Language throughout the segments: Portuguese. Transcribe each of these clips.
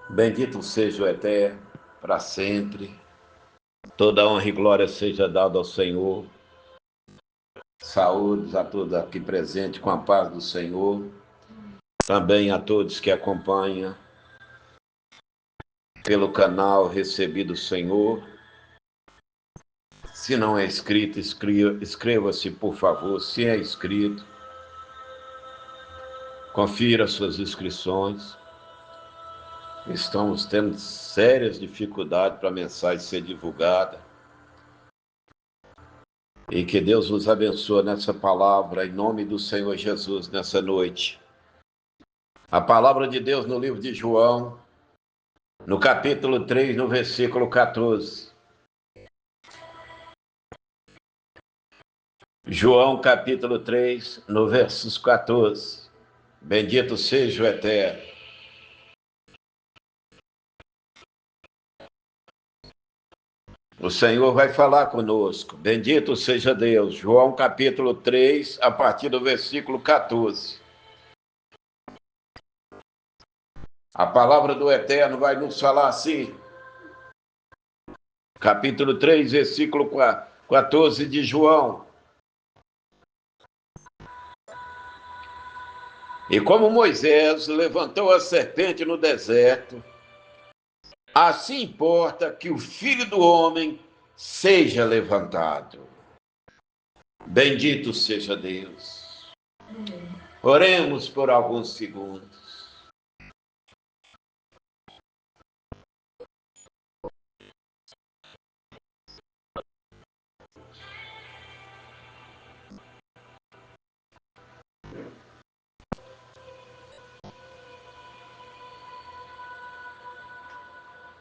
Bendito seja o Eterno, para sempre. Toda honra e glória seja dada ao Senhor. Saúdes a todos aqui presentes com a paz do Senhor. Também a todos que acompanham pelo canal Recebido do Senhor. Se não é inscrito, inscreva-se, por favor. Se é inscrito, confira suas inscrições. Estamos tendo sérias dificuldades para a mensagem ser divulgada. E que Deus nos abençoe nessa palavra, em nome do Senhor Jesus, nessa noite. A palavra de Deus no livro de João, no capítulo 3, no versículo 14. João, capítulo 3, no versos 14. Bendito seja o Eterno. O Senhor vai falar conosco. Bendito seja Deus. João, capítulo 3, a partir do versículo 14. A palavra do Eterno vai nos falar assim. Capítulo 3, versículo 14 de João. E como Moisés levantou a serpente no deserto, assim importa que o Filho do Homem seja levantado. Bendito seja Deus. Oremos por alguns segundos.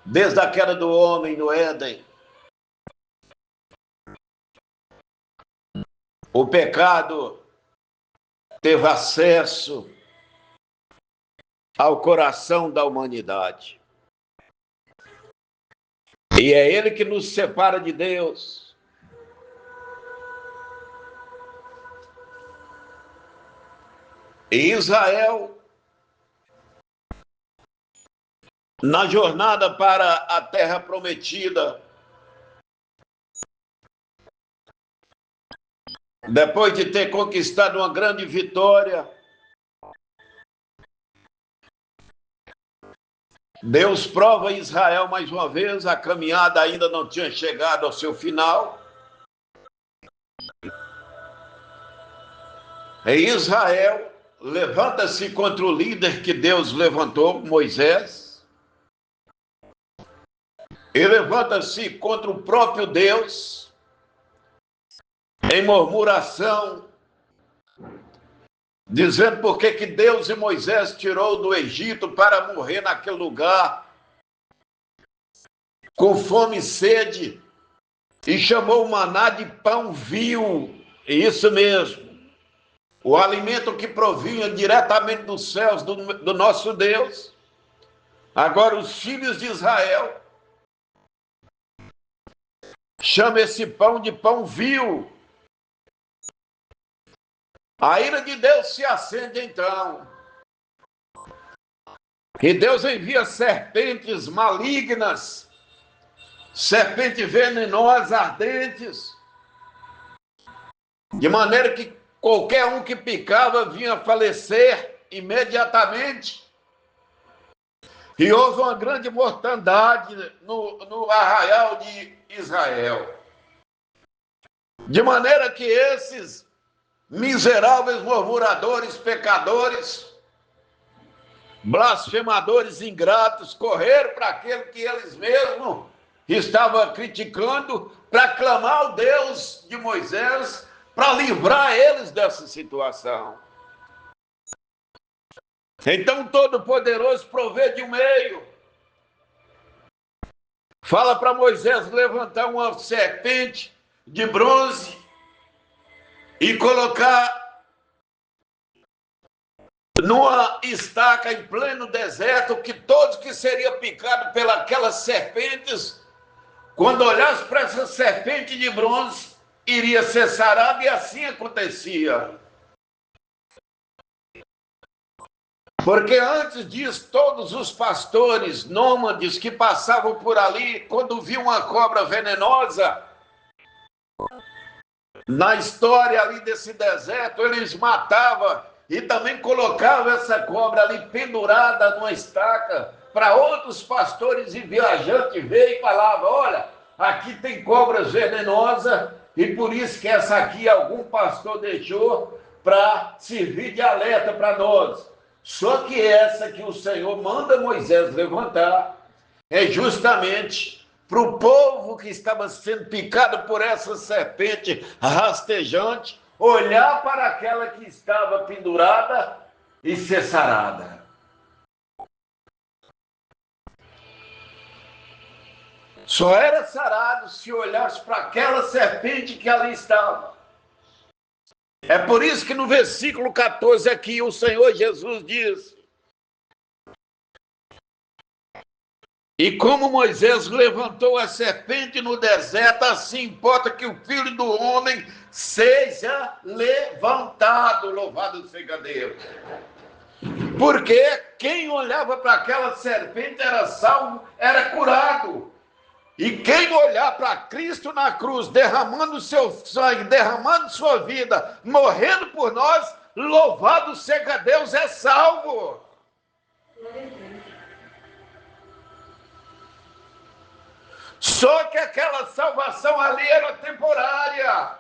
Desde a queda do homem no Éden, o pecado teve acesso ao coração da humanidade. E é ele que nos separa de Deus. E Israel, na jornada para a terra prometida, depois de ter conquistado uma grande vitória, Deus prova a Israel mais uma vez, a caminhada ainda não tinha chegado ao seu final. E Israel levanta-se contra o líder que Deus levantou, Moisés, e levanta-se contra o próprio Deus, em murmuração, dizendo por que Deus e Moisés tirou do Egito para morrer naquele lugar, com fome e sede, e chamou o maná de pão vil. Isso mesmo, o alimento que provinha diretamente dos céus do nosso Deus. Agora os filhos de Israel chamam esse pão de pão vil. A ira de Deus se acende então. E Deus envia serpentes malignas, serpentes venenosas, ardentes, de maneira que qualquer um que picava vinha falecer imediatamente. E houve uma grande mortandade no arraial de Israel. De maneira que esses miseráveis murmuradores, pecadores, blasfemadores ingratos, correram para aquele que eles mesmos estavam criticando, para clamar ao Deus de Moisés, para livrar eles dessa situação. Então o Todo-Poderoso provê de um meio. Fala para Moisés levantar uma serpente de bronze e colocar numa estaca em pleno deserto, que todos que seriam picados pelas serpentes, quando olhassem para essa serpente de bronze, iria ser sarado, e assim acontecia. Porque antes disso, todos os pastores nômades que passavam por ali, quando viam uma cobra venenosa, na história ali desse deserto, eles matavam e também colocavam essa cobra ali pendurada numa estaca para outros pastores e viajantes verem e falavam: olha, aqui tem cobras venenosas e por isso que essa aqui algum pastor deixou para servir de alerta para nós. Só que essa que o Senhor manda Moisés levantar é justamente para o povo que estava sendo picado por essa serpente rastejante olhar para aquela que estava pendurada e ser sarada. Só era sarado se olhasse para aquela serpente que ali estava. É por isso que no versículo 14 aqui o Senhor Jesus diz: e como Moisés levantou a serpente no deserto, assim importa que o Filho do Homem seja levantado. Louvado seja Deus. Porque quem olhava para aquela serpente era salvo, era curado. E quem olhar para Cristo na cruz, derramando seu sangue, derramando sua vida, morrendo por nós, louvado seja Deus, é salvo. Só que aquela salvação ali era temporária.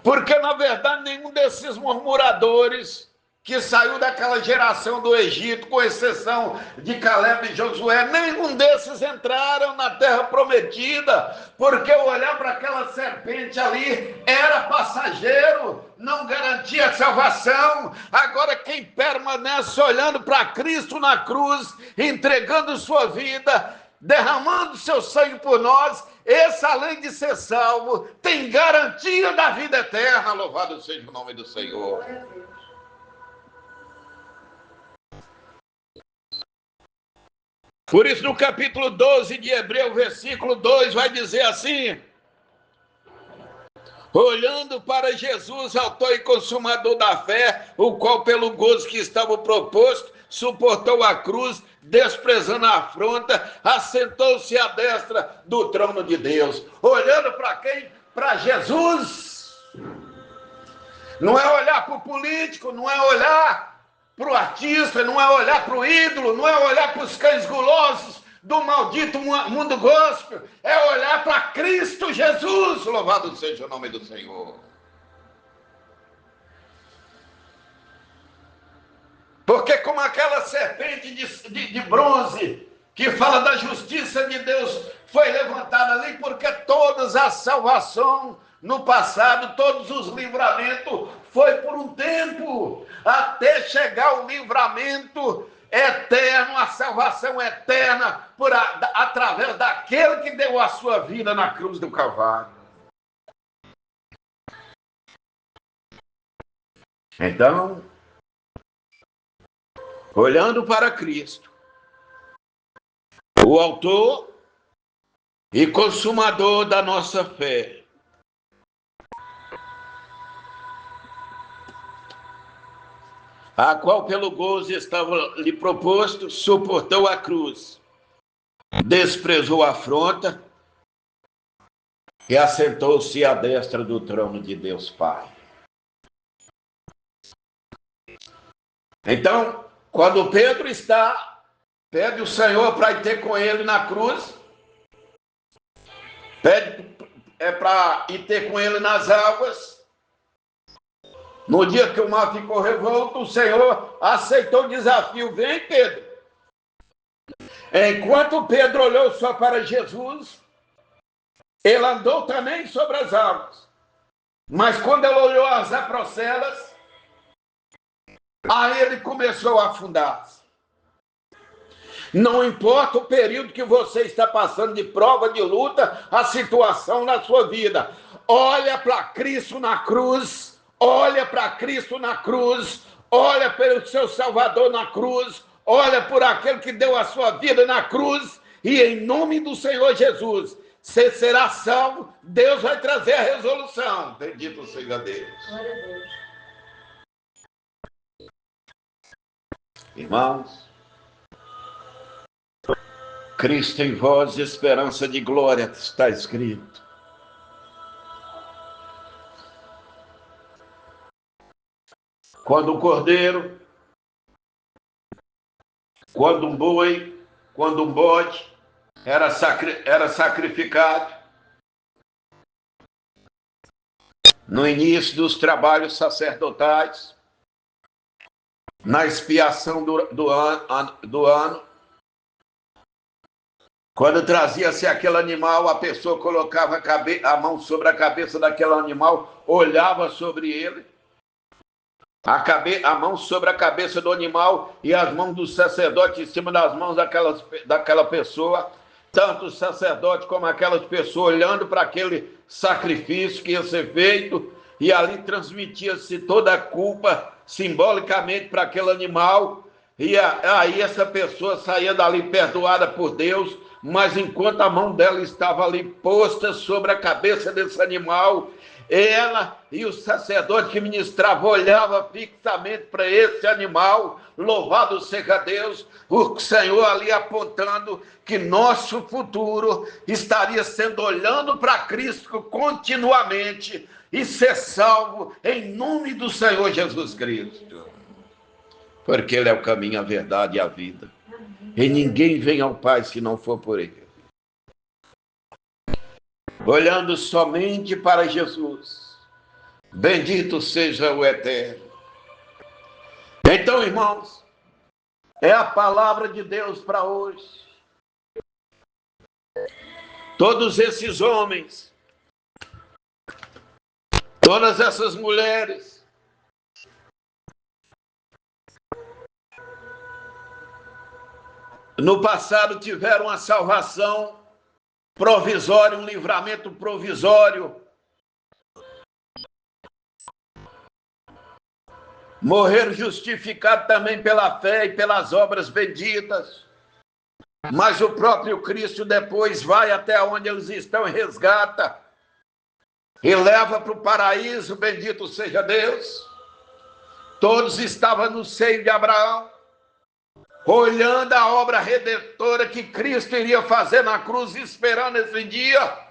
Porque, na verdade, nenhum desses murmuradores que saiu daquela geração do Egito, com exceção de Caleb e Josué, nenhum desses entraram na terra prometida, porque olhar para aquela serpente ali era passageiro, não garantia salvação. Agora, quem permanece olhando para Cristo na cruz, entregando sua vida, derramando seu sangue por nós, esse, além de ser salvo, tem garantia da vida eterna. Louvado seja o nome do Senhor. Por isso, no capítulo 12 de Hebreus, versículo 2, vai dizer assim: olhando para Jesus, autor e consumador da fé, o qual pelo gozo que estava proposto, suportou a cruz, desprezando a afronta, assentou-se à destra do trono de Deus. Olhando para quem? Para Jesus. Não é olhar para o político, não é olhar para o artista, não é olhar para o ídolo, não é olhar para os cães gulosos do maldito mundo gospel, é olhar para Cristo Jesus. Louvado seja o nome do Senhor. Porque como aquela serpente de bronze que fala da justiça de Deus foi levantada ali, porque todas as salvação no passado, todos os livramentos foi por um tempo, até chegar o livramento eterno, a salvação eterna, através daquele que deu a sua vida na cruz do Calvário. Então, olhando para Cristo, o autor e consumador da nossa fé, a qual pelo gozo estava lhe proposto, suportou a cruz, desprezou a afronta e assentou-se à destra do trono de Deus Pai. Então, quando Pedro pede o Senhor para ir ter com ele na cruz, pede para ir ter com ele nas águas. No dia que o mar ficou revolto, o Senhor aceitou o desafio. Vem, Pedro. Enquanto Pedro olhou só para Jesus, ele andou também sobre as águas. Mas quando ele olhou as aprocelas, aí ele começou a afundar-se. Não importa o período que você está passando de prova, de luta, a situação na sua vida. Olha para Cristo na cruz. Olha para Cristo na cruz, olha pelo seu Salvador na cruz, olha por aquele que deu a sua vida na cruz, e em nome do Senhor Jesus, você será salvo, Deus vai trazer a resolução. Bendito seja Deus. Glória a Deus. Irmãos, Cristo em vós, esperança de glória, está escrito. Quando um cordeiro, quando um boi, quando um bode era sacrificado, no início dos trabalhos sacerdotais, na expiação do ano, quando trazia-se aquele animal, a pessoa colocava a mão sobre a cabeça daquele animal, olhava sobre ele, a mão sobre a cabeça do animal e as mãos do sacerdote em cima das mãos daquela pessoa, tanto o sacerdote como aquelas pessoas olhando para aquele sacrifício que ia ser feito, e ali transmitia-se toda a culpa simbolicamente para aquele animal, e aí essa pessoa saía dali perdoada por Deus, mas enquanto a mão dela estava ali posta sobre a cabeça desse animal, ela e o sacerdote que ministrava olhava fixamente para esse animal, louvado seja Deus, o Senhor ali apontando que nosso futuro estaria sendo olhando para Cristo continuamente e ser salvo em nome do Senhor Jesus Cristo. Porque Ele é o caminho, a verdade e a vida. E ninguém vem ao Pai se não for por Ele. Olhando somente para Jesus. Bendito seja o Eterno. Então, irmãos, é a palavra de Deus para hoje. Todos esses homens, todas essas mulheres, no passado tiveram a salvação provisória, um livramento provisório. Morreram justificados também pela fé e pelas obras benditas. Mas o próprio Cristo depois vai até onde eles estão e resgata. E leva para o paraíso, bendito seja Deus. Todos estavam no seio de Abraão, olhando a obra redentora que Cristo iria fazer na cruz, esperando esse dia.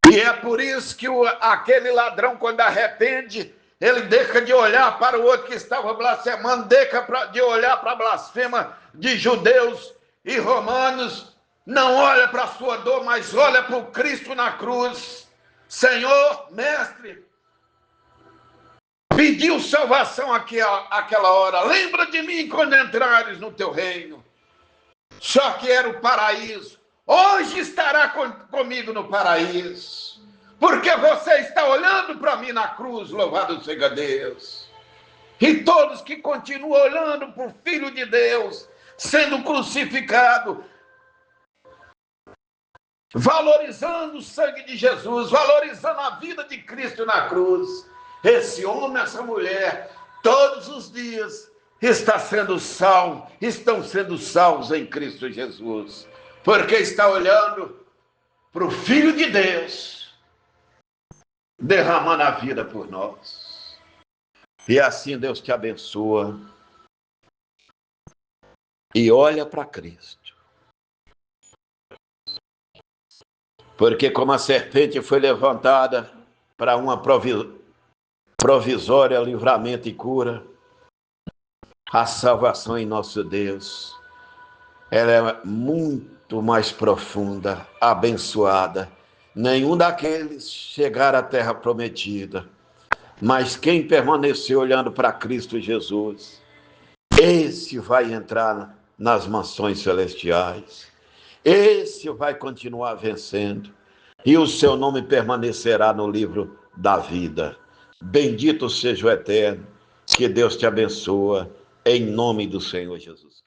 E é por isso que aquele ladrão, quando arrepende, ele deixa de olhar para o outro que estava blasfemando, deixa de olhar para a blasfema de judeus e romanos, não olha para a sua dor, mas olha para o Cristo na cruz. Senhor, mestre, pediu salvação àquela hora. Lembra de mim quando entrares no teu reino. Só que era o paraíso. Hoje estará comigo no paraíso. Porque você está olhando para mim na cruz, louvado seja Deus. E todos que continuam olhando para o Filho de Deus, sendo crucificado, valorizando o sangue de Jesus, valorizando a vida de Cristo na cruz. Esse homem, essa mulher, todos os dias estão sendo salvos em Cristo Jesus, porque está olhando para o Filho de Deus, derramando a vida por nós. E assim Deus te abençoa. E olha para Cristo. Porque como a serpente foi levantada para uma provisória, livramento e cura, a salvação em nosso Deus, ela é muito mais profunda, abençoada. Nenhum daqueles chegaram à terra prometida, mas quem permaneceu olhando para Cristo Jesus, esse vai entrar nas mansões celestiais, esse vai continuar vencendo, e o seu nome permanecerá no livro da vida. Bendito seja o Eterno, que Deus te abençoa, em nome do Senhor Jesus.